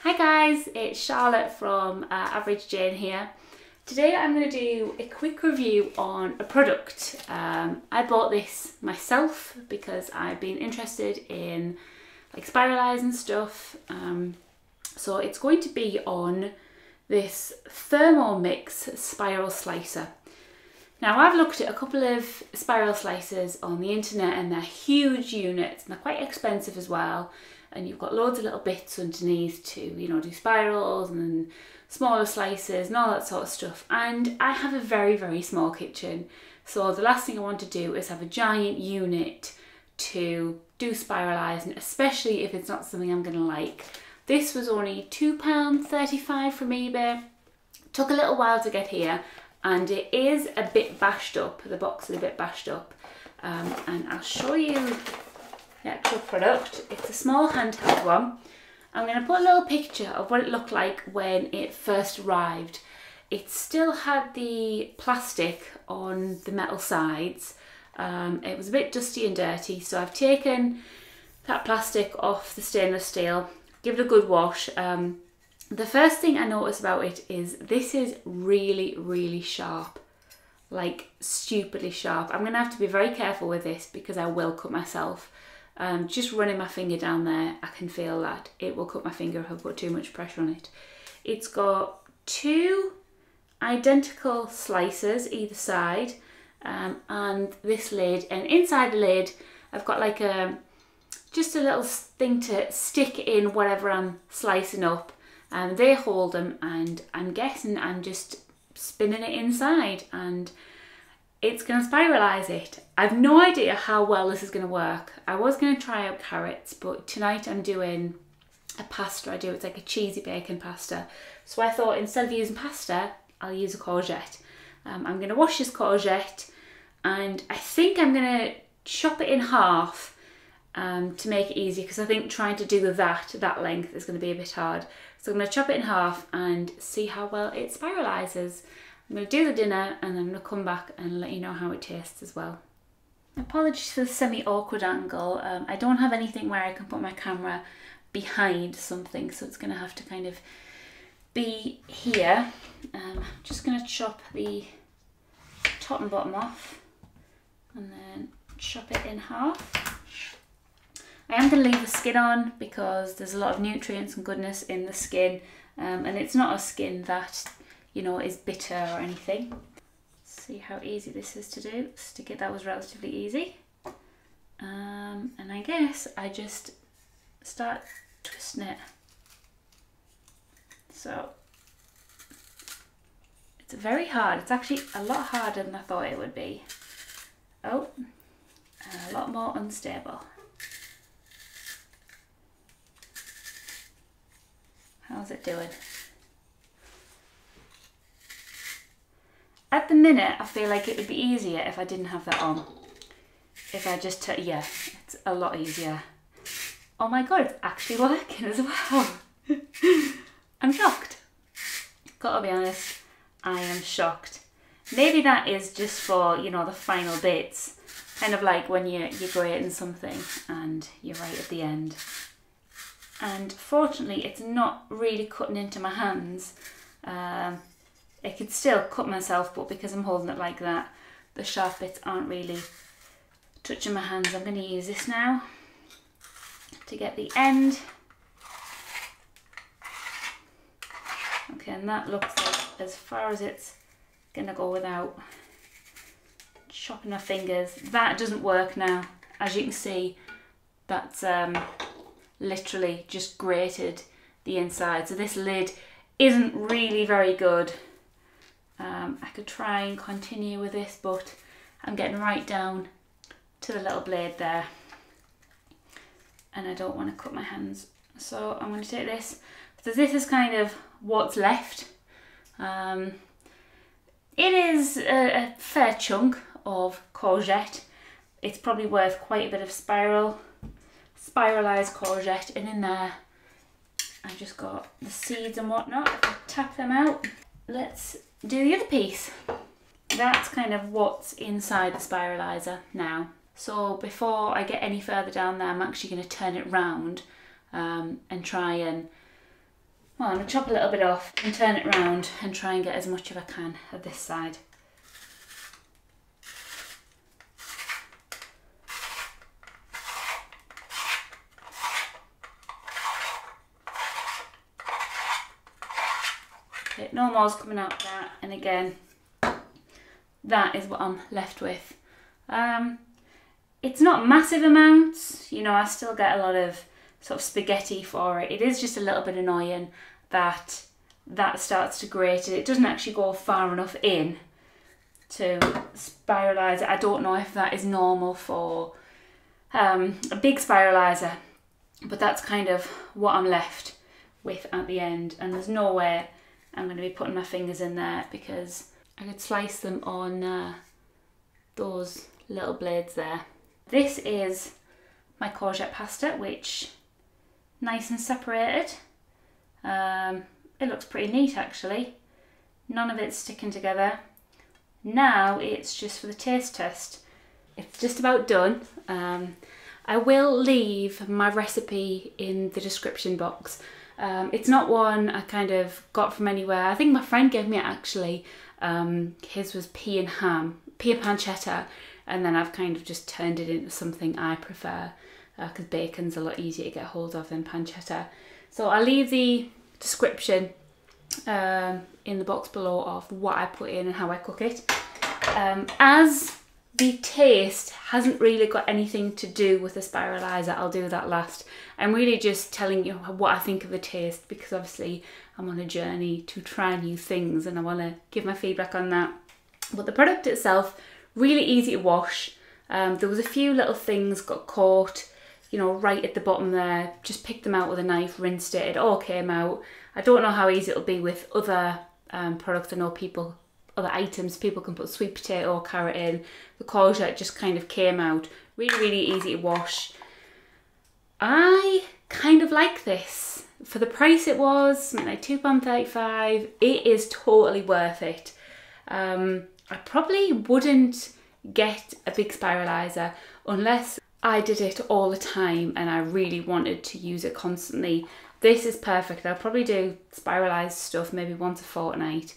Hi guys, it's Charlotte from Average Jane here. Today I'm going to do a quick review on a product. I bought this myself because I've been interested in like spiralizing stuff. So it's going to be on this Thermomix spiral slicer. Now I've looked at a couple of spiral slicers on the internet and they're huge units and they're quite expensive as well. And you've got loads of little bits underneath to, you know, do spirals and smaller slices and all that sort of stuff. And I have a very, very small kitchen. So the last thing I want to do is have a giant unit to do spiralising, especially if it's not something I'm going to like. This was only £2.35 from eBay. Took a little while to get here and it is a bit bashed up. The box is a bit bashed up. And I'll show you the actual product. It's a small handheld one. I'm going to put a little picture of what it looked like when it first arrived. It still had the plastic on the metal sides. It was a bit dusty and dirty, so I've taken that plastic off the stainless steel, give it a good wash. The first thing I noticed about it is this is really, really sharp, like stupidly sharp. I'm going to have to be very careful with this because I will cut myself. Just running my finger down there, I can feel that it will cut my finger if I put too much pressure on it. It's got two identical slicers either side, and this lid, and inside the lid I've got like just a little thing to stick in whatever I'm slicing up, and they hold them, and I'm guessing I'm just spinning it inside and it's going to spiralise it. I've no idea how well this is going to work. I was going to try out carrots, but tonight I'm doing a pasta. It's like a cheesy bacon pasta. So I thought instead of using pasta, I'll use a courgette. I'm going to wash this courgette and I think I'm going to chop it in half to make it easier, because I think trying to do that length is going to be a bit hard. So I'm going to chop it in half and see how well it spiralises. I'm going to do the dinner and then I'm going to come back and let you know how it tastes as well. Apologies for the semi-awkward angle. I don't have anything where I can put my camera behind something, so it's going to have to kind of be here. I'm just going to chop the top and bottom off and then chop it in half. I am going to leave the skin on because there's a lot of nutrients and goodness in the skin, and it's not a skin that, you know, is bitter or anything. See how easy this is to do. Stick it, that was relatively easy. And I guess I just start twisting it. So it's very hard. It's actually a lot harder than I thought it would be. Oh, and a lot more unstable. How's it doing? At the minute, I feel like it would be easier if I didn't have that on. If I just, yeah, it's a lot easier. Oh my God, it's actually working as well. I'm shocked. Gotta be honest, I am shocked. Maybe that is just for, you know, the final bits. Kind of like when you're grating something and you're right at the end. And fortunately, it's not really cutting into my hands. I could still cut myself, but because I'm holding it like that, the sharp bits aren't really touching my hands. I'm going to use this now to get the end. Okay, and that looks like as far as it's going to go without chopping my fingers. That doesn't work now. As you can see, that's literally just grated the inside. So this lid isn't really very good. I could try and continue with this, but I'm getting right down to the little blade there and I don't want to cut my hands. So I'm going to take this. So this is kind of what's left. It is a fair chunk of courgette. It's probably worth quite a bit of spiralized courgette, and in there I've just got the seeds and whatnot. If I tap them out, let's do the other piece. That's kind of what's inside the spiralizer now. So before I get any further down there, I'm actually going to turn it round and try and Well, I'm going to chop a little bit off and turn it around and try and get as much as I can of this side. Okay, no more's coming out of that, and again, that is what I'm left with. It's not massive amounts, you know, I still get a lot of sort of spaghetti for it. It is just a little bit annoying that that starts to grate. It doesn't actually go far enough in to spiralize it. I don't know if that is normal for a big spiralizer, but that's kind of what I'm left with at the end. And there's no way I'm going to be putting my fingers in there because I could slice them on those little blades there. This is my courgette pasta, which nice and separated. It looks pretty neat actually. None of it's sticking together. Now it's just for the taste test. It's just about done. I will leave my recipe in the description box. It's not one I kind of got from anywhere. I think my friend gave me it actually. His was pea and pancetta, and then I've kind of just turned it into something I prefer because bacon's a lot easier to get hold of than pancetta. So I'll leave the description in the box below of what I put in and how I cook it. As the taste hasn't really got anything to do with the spiralizer, I'll do that last. I'm really just telling you what I think of the taste because obviously I'm on a journey to try new things and I want to give my feedback on that. But the product itself, really easy to wash. There was a few little things got caught, you know, right at the bottom there. Just picked them out with a knife, rinsed it, it all came out. I don't know how easy it'll be with other products. I know other items, people can put sweet potato or carrot in. The courgette just kind of came out. Really, really easy to wash. I kind of like this. For the price it was, something like £2.35, it is totally worth it. I probably wouldn't get a big spiralizer unless I did it all the time and I really wanted to use it constantly. This is perfect. I'll probably do spiralized stuff maybe once a fortnight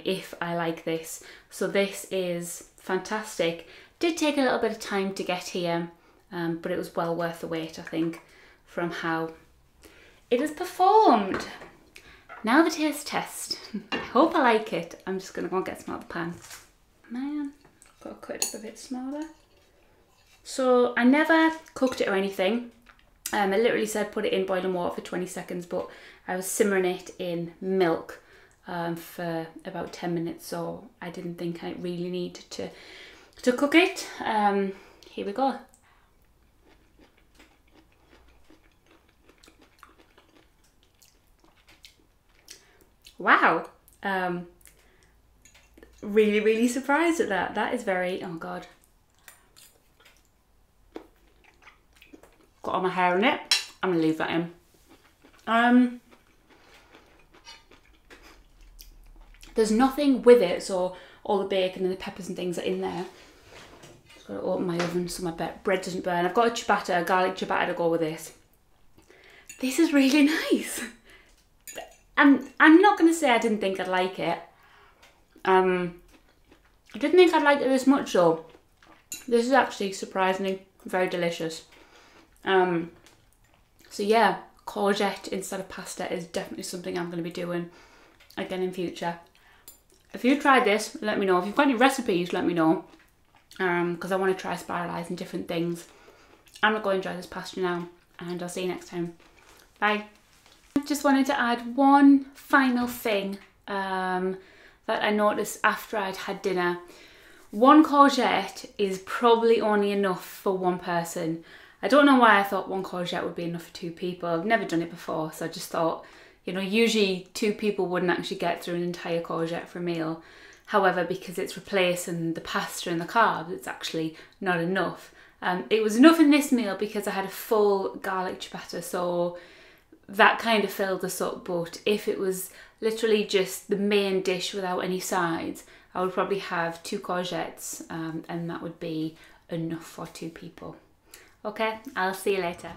if I like this. So this is fantastic. Did take a little bit of time to get here, but it was well worth the wait, I think, from how it has performed. Now the taste test. I hope I like it. I'm just going to go and get some out of the pan. Man, got to cut it up a bit smaller. So I never cooked it or anything. I literally said put it in boiling water for 20 seconds, but I was simmering it in milk for about 10 minutes, so I didn't think I really needed to cook it. Here we go. Wow. Really, really surprised at that. That is very, oh God. Got all my hair in it. I'm gonna leave that in. There's nothing with it, so all the bacon and the peppers and things are in there. Just gotta open my oven so my bread doesn't burn. I've got a ciabatta, a garlic ciabatta to go with this. This is really nice. And I'm not gonna say I didn't think I'd like it. I didn't think I'd like it this much though. This is actually surprisingly very delicious. So yeah, courgette instead of pasta is definitely something I'm going to be doing again in future. If you tried this, let me know. If you've got any recipes, let me know. Because I want to try spiralizing different things. I'm going to go enjoy this pasta now, and I'll see you next time. Bye. I just wanted to add one final thing that I noticed after I'd had dinner. One courgette is probably only enough for one person. I don't know why I thought one courgette would be enough for two people. I've never done it before, so I just thought, you know, usually two people wouldn't actually get through an entire courgette for a meal. However, because it's replacing the pasta and the carbs, it's actually not enough. It was enough in this meal because I had a full garlic ciabatta, so that kind of filled us up. But if it was literally just the main dish without any sides, I would probably have 2 courgettes, and that would be enough for 2 people. Okay, I'll see you later.